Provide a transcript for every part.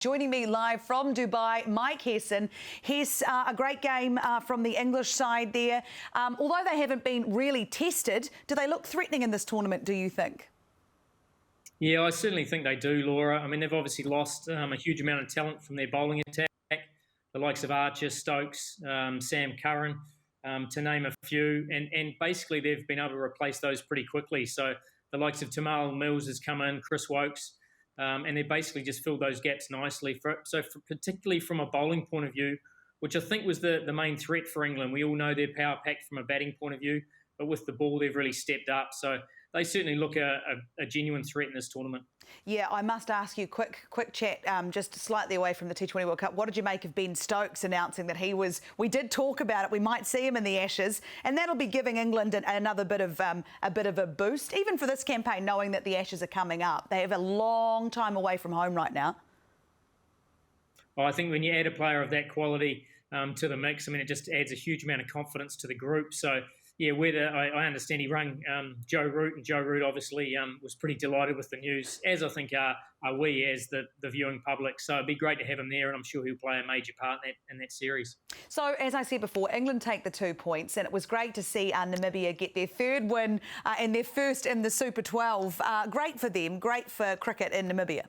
Joining me live from Dubai, Mike Hesson. Hes, a great game from the English side there. Although they haven't been really tested, do they look threatening in this tournament, do you think? Yeah, I certainly think they do, Laura. I mean, they've obviously lost a huge amount of talent from their bowling attack. The likes of Archer, Stokes, Sam Curran, to name a few. And basically they've been able to replace those pretty quickly. So the likes of Tamal Mills has come in, Chris Wokes, and they basically just filled those gaps nicely. Particularly from a bowling point of view, which I think was the main threat for England. We all know they're power-packed from a batting point of view, but with the ball, they've really stepped up. So they certainly look a genuine threat in this tournament. Yeah, I must ask you, quick chat, just slightly away from the T20 World Cup. What did you make of Ben Stokes announcing that we did talk about it, we might see him in the Ashes, and that'll be giving England another bit of a boost, even for this campaign, knowing that the Ashes are coming up. They have a long time away from home right now. Well, I think when you add a player of that quality to the mix, I mean, it just adds a huge amount of confidence to the group. So, yeah, I understand he rang Joe Root, and Joe Root obviously was pretty delighted with the news, as I think are we as the viewing public. So it'd be great to have him there, and I'm sure he'll play a major part in that series. So, as I said before, England take the 2 points, and it was great to see Namibia get their third win and their first in the Super 12. Great for them, great for cricket in Namibia.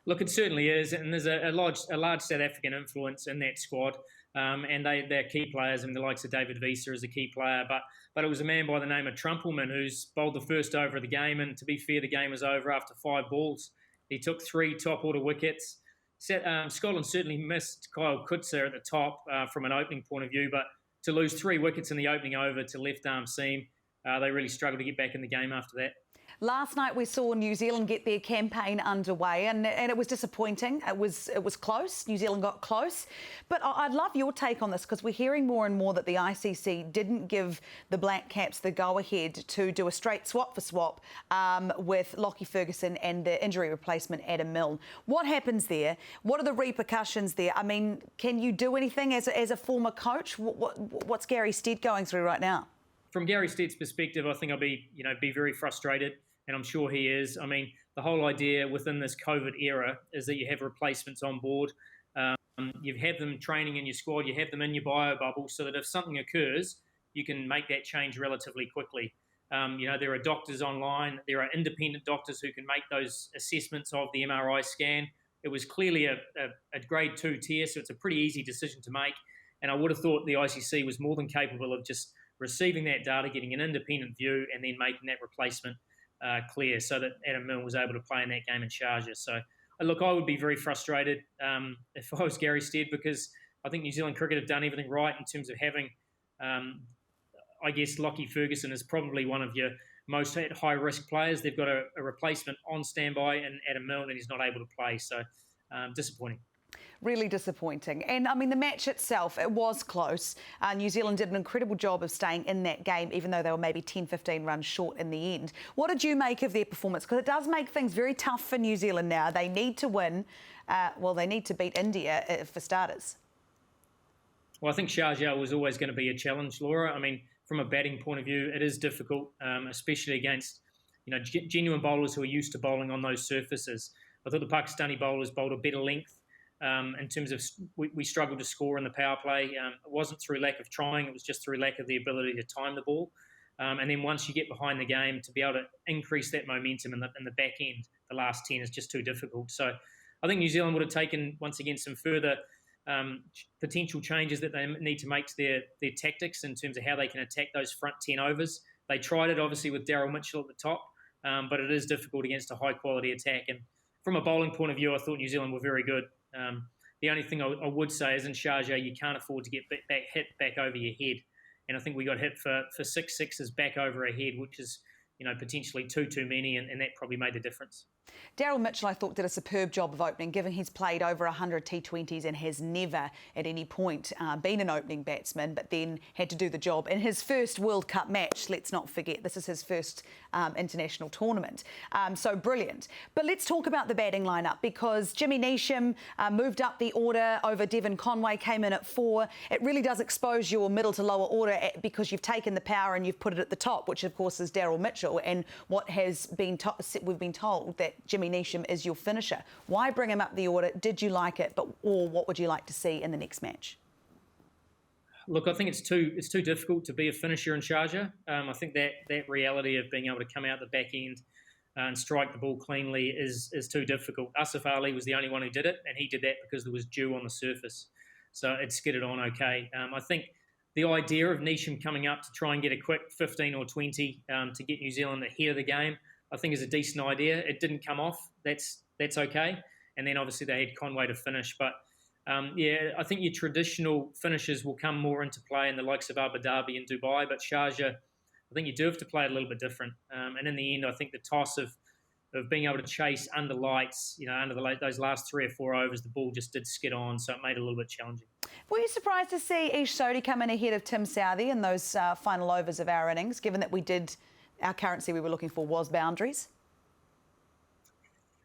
Look, it certainly is, and there's a large South African influence in that squad, and they're key players. I mean, the likes of David Visa is a key player, but it was a man by the name of Trumpelman who's bowled the first over of the game, and to be fair, the game was over after 5 balls. He took 3 top-order wickets. Scotland certainly missed Kyle Kutzer at the top from an opening point of view, but to lose 3 wickets in the opening over to left-arm seam, they really struggled to get back in the game after that. Last night we saw New Zealand get their campaign underway, and it was disappointing. It was close. New Zealand got close. But I'd love your take on this, because we're hearing more and more that the ICC didn't give the Blackcaps the go-ahead to do a straight swap for swap with Lockie Ferguson and the injury replacement Adam Milne. What happens there? What are the repercussions there? I mean, can you do anything as a former coach? What's Gary Stead going through right now? From Gary Stead's perspective, I think I'll be very frustrated. And I'm sure he is. I mean, the whole idea within this COVID era is that you have replacements on board. You have them training in your squad, you have them in your bio bubble, so that if something occurs, you can make that change relatively quickly. There are doctors online, there are independent doctors who can make those assessments of the MRI scan. It was clearly a grade 2 tier, so it's a pretty easy decision to make. And I would have thought the ICC was more than capable of just receiving that data, getting an independent view, and then making that replacement clear, so that Adam Milne was able to play in that game in Sharjah. So, look, I would be very frustrated if I was Gary Stead, because I think New Zealand cricket have done everything right in terms of having, I guess, Lockie Ferguson is probably one of your most high-risk players. They've got a replacement on standby in Adam Milne, and he's not able to play. So, disappointing. Really disappointing. And, I mean, the match itself, it was close. New Zealand did an incredible job of staying in that game, even though they were maybe 10, 15 runs short in the end. What did you make of their performance? Because it does make things very tough for New Zealand now. They need to win. They need to beat India for starters. Well, I think Sharjah was always going to be a challenge, Laura. I mean, from a batting point of view, it is difficult, especially against genuine bowlers who are used to bowling on those surfaces. I thought the Pakistani bowlers bowled a better length. In terms of we struggled to score in the power play. It wasn't through lack of trying, it was just through lack of the ability to time the ball. And then once you get behind the game, to be able to increase that momentum in the back end, the last 10 is just too difficult. So I think New Zealand would have taken, once again, some further potential changes that they need to make to their tactics in terms of how they can attack those front 10 overs. They tried it, obviously, with Daryl Mitchell at the top, but it is difficult against a high-quality attack. And from a bowling point of view, I thought New Zealand were very good. The only thing I would say is in Sharjah, you can't afford to get hit back over your head. And I think we got hit for 6 sixes back over our head, which is potentially too many, and that probably made the difference. Daryl Mitchell, I thought, did a superb job of opening, given he's played over 100 T20s and has never at any point been an opening batsman, but then had to do the job in his first World Cup match. Let's not forget, this is his first international tournament. So brilliant. But let's talk about the batting lineup, because Jimmy Neesham moved up the order over Devon Conway, came in at 4. It really does expose your middle to lower order, because you've taken the power and you've put it at the top, which of course is Daryl Mitchell. And what has been we've been told that Jimmy Neesham is your finisher. Why bring him up the order? Did you like it? Or what would you like to see in the next match? Look, I think it's too difficult to be a finisher in Sharjah. I think that reality of being able to come out the back end and strike the ball cleanly is too difficult. Asif Ali was the only one who did it, and he did that because there was dew on the surface. So it skidded on okay. I think the idea of Neesham coming up to try and get a quick 15 or 20 to get New Zealand ahead of the game, I think is a decent idea. It didn't come off. That's okay. And then obviously they had Conway to finish. But I think your traditional finishes will come more into play in the likes of Abu Dhabi and Dubai. But Sharjah, I think you do have to play it a little bit different. And in the end, I think the toss of being able to chase under lights, under those last 3 or 4 overs, the ball just did skid on, so it made it a little bit challenging. Were you surprised to see Ish Sodhi come in ahead of Tim Southee in those final overs of our innings, given that our currency we were looking for was boundaries?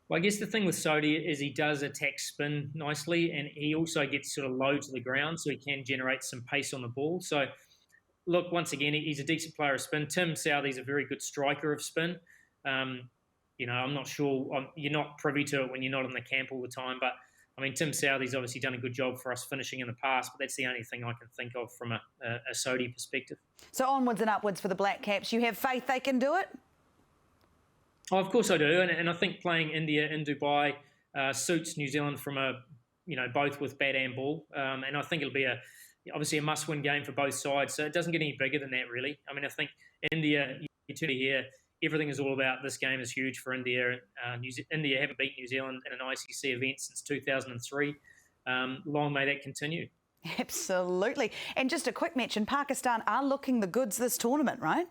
Well, I guess the thing with Sodhi is he does attack spin nicely, and he also gets sort of low to the ground, so he can generate some pace on the ball. So, look, once again, he's a decent player of spin. Tim Southee's a very good striker of spin. I'm not sure, you're not privy to it when you're not in the camp all the time, but I mean, Tim Southee's obviously done a good job for us finishing in the past, but that's the only thing I can think of from a Sodhi perspective. So onwards and upwards for the Blackcaps. You have faith they can do it? Oh, of course I do, and I think playing India in Dubai suits New Zealand from both with bat and ball, and I think it'll be obviously a must-win game for both sides, so it doesn't get any bigger than that, really. I mean, I think India, you turn here, everything is all about this game is huge for India. India haven't beaten New Zealand in an ICC event since 2003. Long may that continue. Absolutely. And just a quick mention, Pakistan are looking the goods this tournament, right?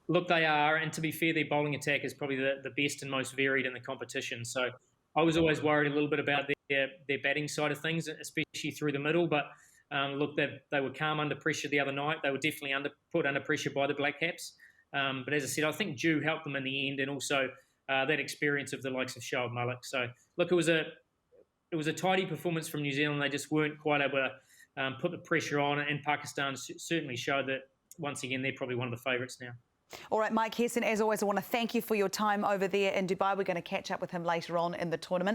Look, they are, and to be fair, their bowling attack is probably the best and most varied in the competition. So I was always worried a little bit about their batting side of things, especially through the middle. But look, they were calm under pressure the other night. They were definitely put under pressure by the Blackcaps. But as I said, I think Dew helped them in the end, and also that experience of the likes of Shoaib Malik. So look, it was a tidy performance from New Zealand. They just weren't quite able to put the pressure on, and Pakistan certainly showed that once again they're probably one of the favourites now. All right, Mike Hesson, as always, I want to thank you for your time over there in Dubai. We're going to catch up with him later on in the tournament.